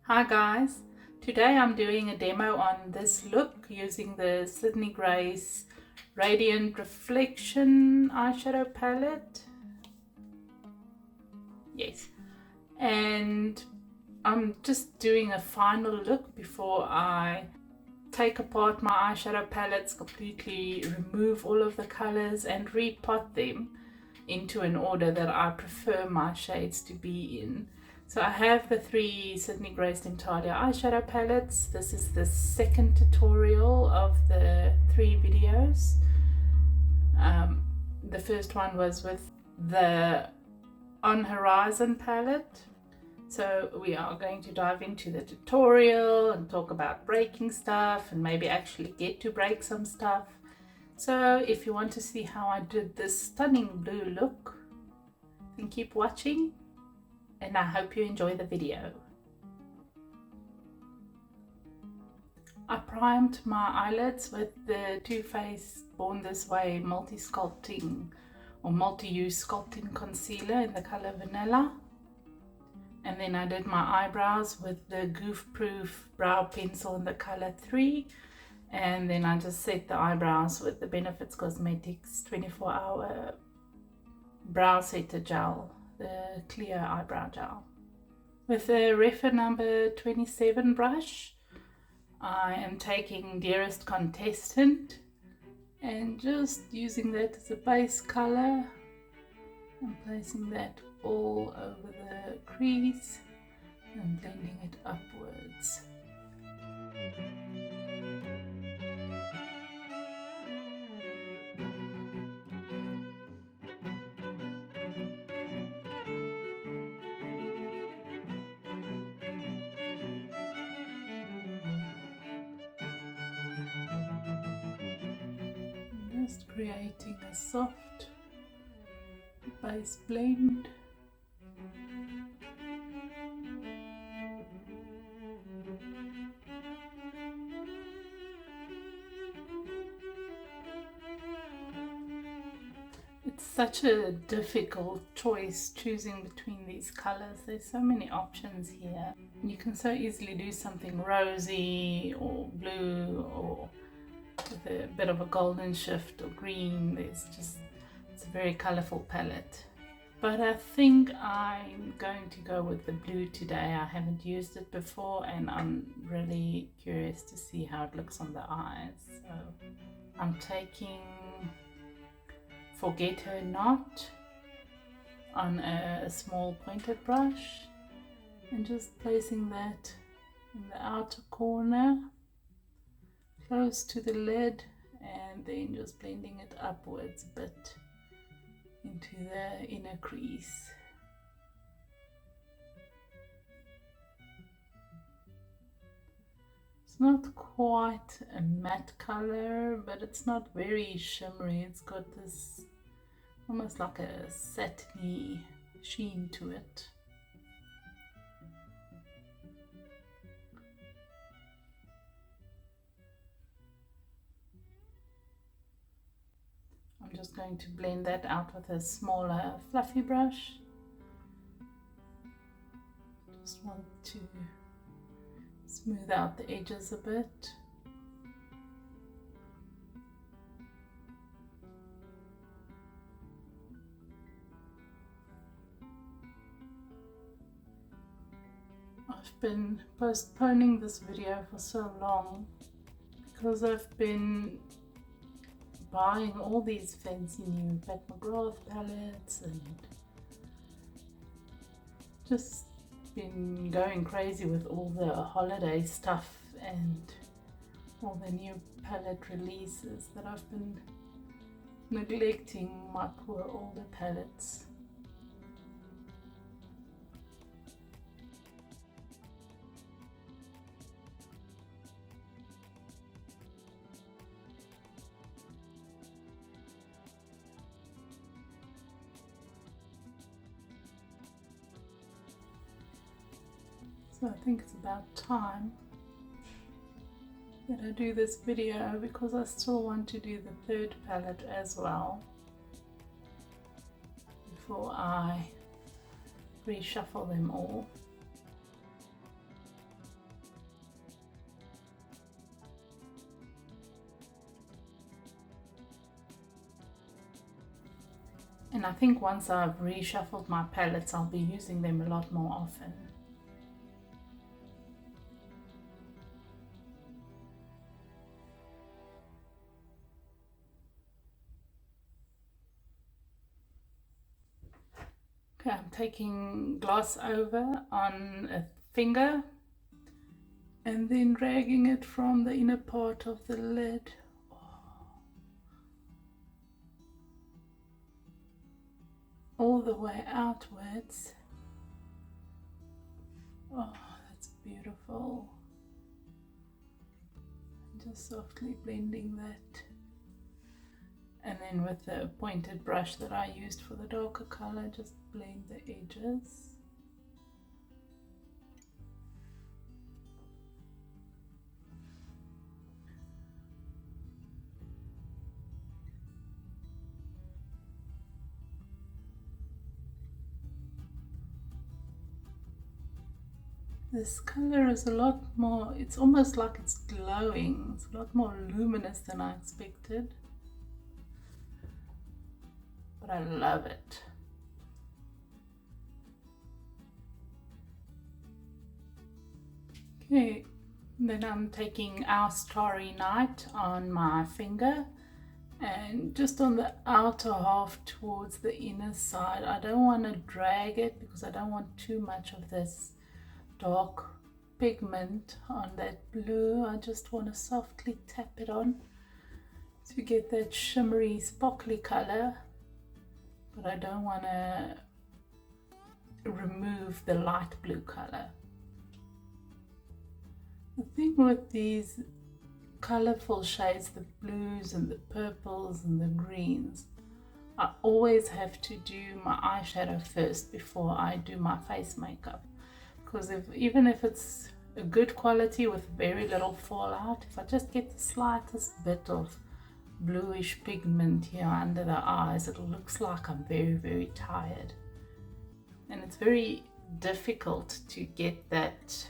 Hi guys, today I'm doing a demo on this look using the Sydney Grace Radiant Reflection eyeshadow palette. Yes, and I'm just doing a final look before I take apart my eyeshadow palettes, completely remove all of the colors and repot them into an order that I prefer my shades to be in. So I have the three Sydney Grace Temptalia eyeshadow palettes. This is the second tutorial of the 3 videos. The first one was with the On Horizon palette. So we are going to dive into the tutorial and talk about breaking stuff and maybe actually get to break some stuff. So if you want to see how I did this stunning blue look, then keep watching and I hope you enjoy the video. I primed my eyelids with the Too Faced Born This Way multi-sculpting or multi-use sculpting concealer in the color Vanilla. And then I did my eyebrows with the Goof Proof brow pencil in the color 3. And then I just set the eyebrows with the Benefits Cosmetics 24-hour brow setter gel, the clear eyebrow gel. With the Refer number 27 brush, I am taking Dearest Contestant and just using that as a base color and placing that all over the crease and blending it upwards. Just creating a soft base blend. It's such a difficult choice choosing between these colors. There's so many options here. You can so easily do something rosy or blue or with a bit of a golden shift or green. It's a very colorful palette. But I think I'm going to go with the blue today. I haven't used it before and I'm really curious to see how it looks on the eyes. So I'm taking Forget Her Not on a small pointed brush and just placing that in the outer corner close to the lid, and then just blending it upwards a bit into the inner crease. It's not quite a matte color, but it's not very shimmery. It's got this almost like a satiny sheen to it. I'm just going to blend that out with a smaller fluffy brush. Just want to smooth out the edges a bit. I've been postponing this video for so long because I've been buying all these fancy new Pat McGrath palettes and just been going crazy with all the holiday stuff and all the new palette releases that I've been neglecting my poor older palettes. So I think it's about time that I do this video because I still want to do the third palette as well before I reshuffle them all. And I think once I've reshuffled my palettes, I'll be using them a lot more often. Okay, I'm taking gloss over on a finger and then dragging it from the inner part of the lid all the way outwards. Oh, that's beautiful. Just softly blending that. And then with the pointed brush that I used for the darker color, just blend the edges. This color is a lot more, it's almost like it's glowing. It's a lot more luminous than I expected. But I love it. Okay, then I'm taking our Starry Night on my finger and just on the outer half towards the inner side. I don't want to drag it because I don't want too much of this dark pigment on that blue. I just want to softly tap it on to get that shimmery sparkly color, but I don't want to remove the light blue color. The thing with these colorful shades, the blues and the purples and the greens, I always have to do my eyeshadow first before I do my face makeup, because even if it's a good quality with very little fallout, if I just get the slightest bit of bluish pigment here under the eyes, it looks like I'm very, very tired, and it's very difficult to get that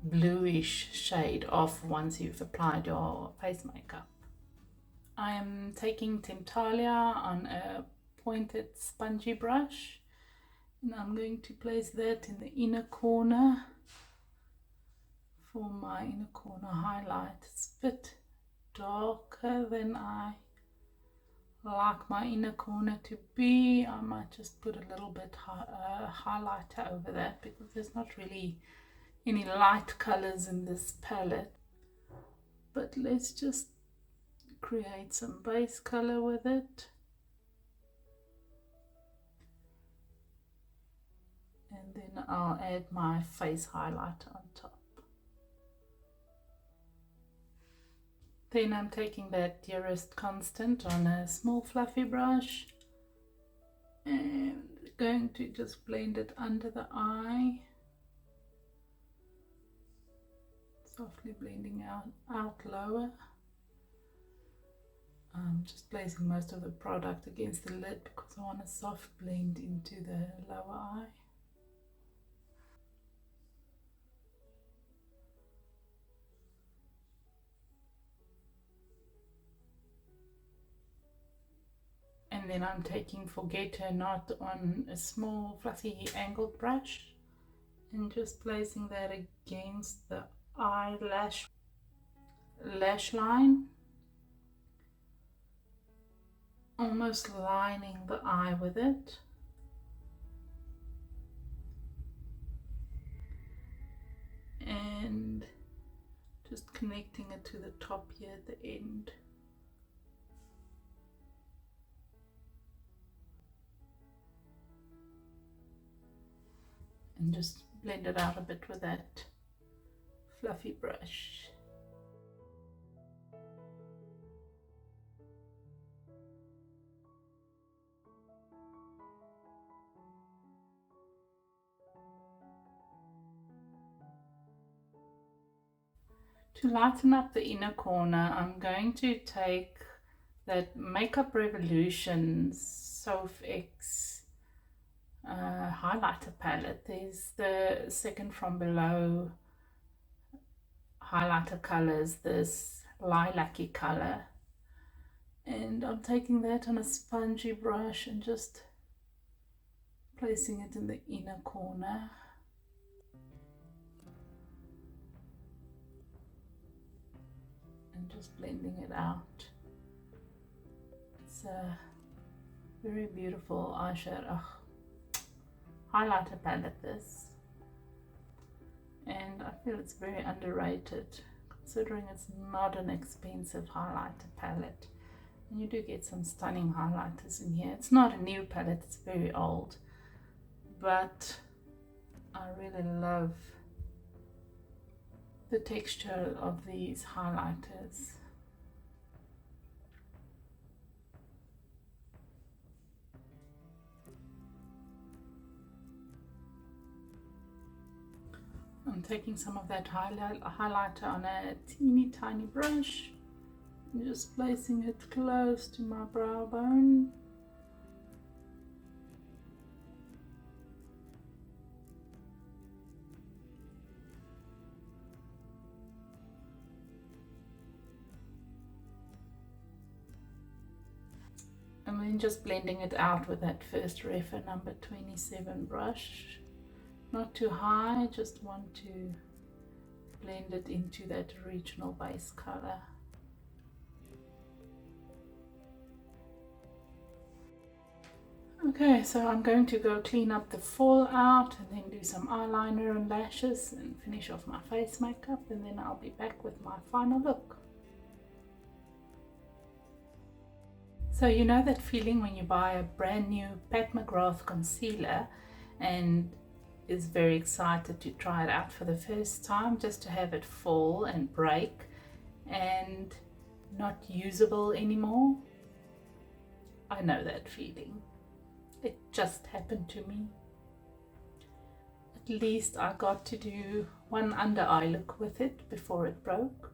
bluish shade off once you've applied your face makeup. I am taking Temptalia on a pointed spongy brush, and I'm going to place that in the inner corner for my inner corner highlight. It's a bit darker than I like my inner corner to be. I might just put a little bit highlighter over that because there's not really any light colors in this palette, but let's just create some base color with it, and then I'll add my face highlighter on top. Then I'm taking that Dearest Constant on a small fluffy brush and going to just blend it under the eye, softly blending out lower. I'm just placing most of the product against the lid because I want a soft blend into the lower eye. And then I'm taking Forget Her Not on a small fluffy angled brush and just placing that against the eyelash lash line, almost lining the eye with it. And just connecting it to the top here at the end. And just blend it out a bit with that fluffy brush. To lighten up the inner corner, I'm going to take that Makeup Revolution Soph X highlighter palette. There's the second from below highlighter colors, this lilac-y color, And I'm taking that on a spongy brush and just placing it in the inner corner. And just blending it out. It's a very beautiful eyeshadow, highlighter palette this. And I feel it's very underrated considering it's not an expensive highlighter palette. And you do get some stunning highlighters in here. It's not a new palette, it's very old. But I really love the texture of these highlighters. I'm taking some of that highlighter on a teeny tiny brush and just placing it close to my brow bone. And then just blending it out with that first Refa number 27 brush. Not too high, just want to blend it into that original base color. Okay, so I'm going to go clean up the fallout and then do some eyeliner and lashes and finish off my face makeup, and then I'll be back with my final look. So you know that feeling when you buy a brand new Pat McGrath concealer and is very excited to try it out for the first time, just to have it fall and break and not usable anymore? I know that feeling. It just happened to me. At least I got to do one under eye look with it before it broke.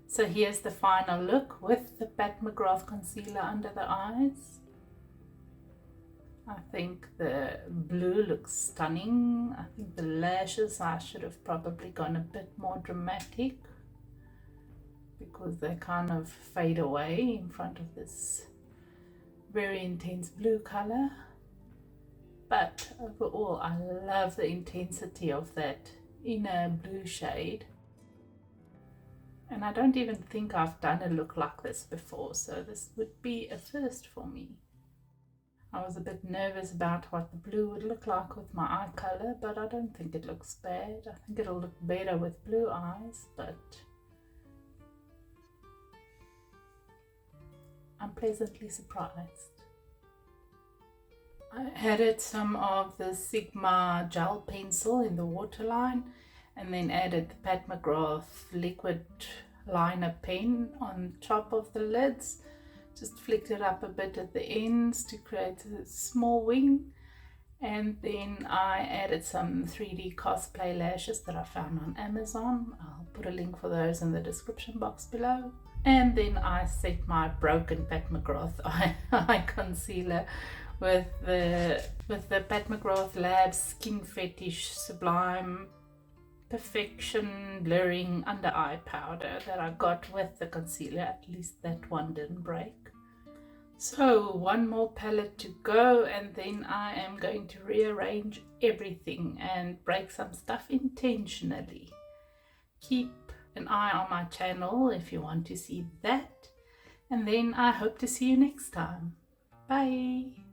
So here's the final look with the Pat McGrath concealer under the eyes. I think the blue looks stunning. I think the lashes, I should have probably gone a bit more dramatic because they kind of fade away in front of this very intense blue color. But overall, I love the intensity of that inner blue shade. And I don't even think I've done a look like this before, so this would be a first for me. I was a bit nervous about what the blue would look like with my eye color, but I don't think it looks bad. I think it'll look better with blue eyes, but I'm pleasantly surprised. I added some of the Sigma gel pencil in the waterline and then added the Pat McGrath liquid liner pen on top of the lids. Just flicked it up a bit at the ends to create a small wing, and then I added some 3D cosplay lashes that I found on Amazon. I'll put a link for those in the description box below. And then I set my broken Pat McGrath eye concealer with the Pat McGrath Labs Skin Fetish Sublime Perfection Blurring Under Eye Powder that I got with the concealer. At least that one didn't break. So one more palette to go, and then I am going to rearrange everything and break some stuff intentionally. Keep an eye on my channel if you want to see that, and then I hope to see you next time. Bye!